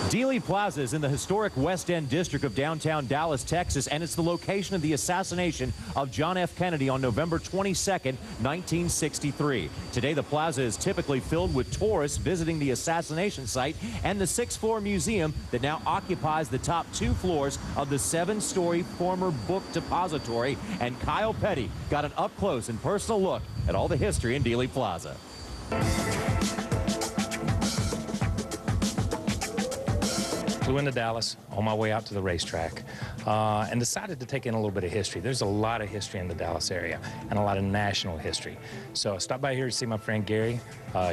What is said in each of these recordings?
Dealey Plaza is in the historic West End district of downtown Dallas, Texas, and it's the location of the assassination of John F. Kennedy on November 22nd, 1963. Today, the plaza is typically filled with tourists visiting the assassination site and the sixth-floor museum that now occupies the top 2 floors of the 7-story former book depository. And Kyle Petty got an up-close and personal look at all the history in Dealey Plaza. Flew into Dallas on my way out to the racetrack and decided to take in a little bit of history. There's a lot of history in the Dallas area and a lot of national history. So I stopped by here to see my friend Gary.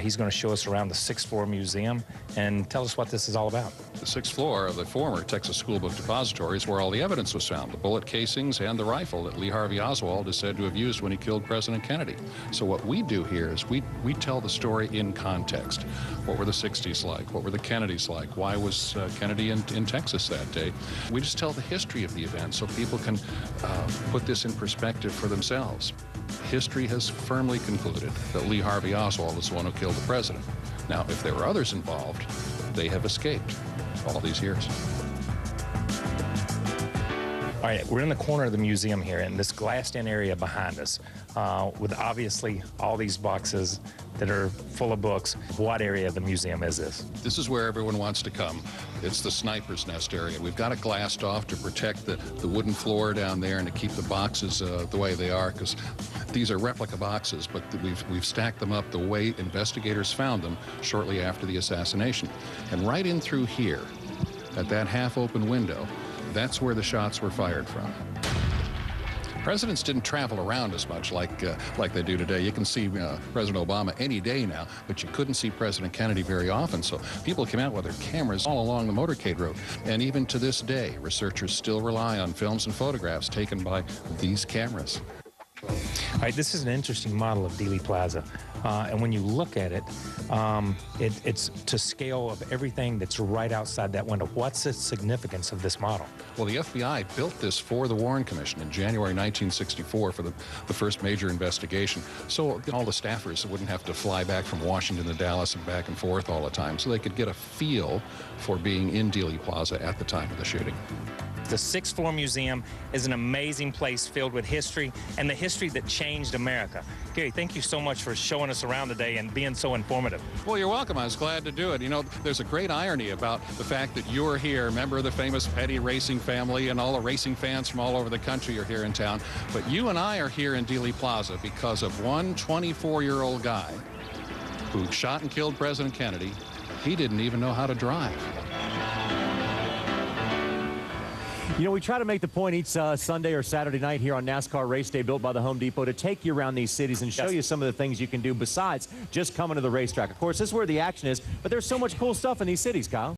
He's going to show us around the 6th floor museum and tell us what this is all about. The 6th floor of the former Texas School Book Depository is where all the evidence was found, the bullet casings and the rifle that Lee Harvey Oswald is said to have used when he killed President Kennedy. So what we do here is we tell the story in context. What were the 60s like? What were the Kennedys like? Why was Kennedy in Texas that day? We just tell the history of the event so people can put this in perspective for themselves. History has firmly concluded that Lee Harvey Oswald is the one who killed the president. Now, if there were others involved, they have escaped all these years. All right, we're in the corner of the museum here in this glassed-in area behind us with obviously all these boxes that are full of books. What area of the museum is this? This is where everyone wants to come. It's the sniper's nest area. We've got it glassed off to protect the wooden floor down there and to keep the boxes the way they are, because these are replica boxes, but we've stacked them up the way investigators found them shortly after the assassination. And right in through here, at that half-open window, that's where the shots were fired from. Presidents didn't travel around as much like they do today. You can see President Obama any day now, but you couldn't see President Kennedy very often. So people came out with their cameras all along the motorcade road. And even to this day, researchers still rely on films and photographs taken by these cameras. All right, this is an interesting model of Dealey Plaza. And when you look at it, it's to scale of everything that's right outside that window. What's the significance of this model? Well, the FBI built this for the Warren Commission in January 1964 for the first major investigation. So all the staffers wouldn't have to fly back from Washington to Dallas and back and forth all the time, so they could get a feel for being in Dealey Plaza at the time of the shooting. The 6th floor museum is an amazing place filled with history and the history that changed America. Gary, thank you so much for showing us around today and being so informative. Well, you're welcome. I was glad to do it. You know, there's a great irony about the fact that you're here, member of the famous Petty racing family, and all the racing fans from all over the country are here in town. But you and I are here in Dealey Plaza because of one 24-year-old guy who shot and killed President Kennedy. He didn't even know how to drive. You know, we try to make the point each Sunday or Saturday night here on NASCAR Race Day, built by the Home Depot, to take you around these cities and show you some of the things you can do besides just coming to the racetrack. Of course, this is where the action is, but there's so much cool stuff in these cities, Kyle.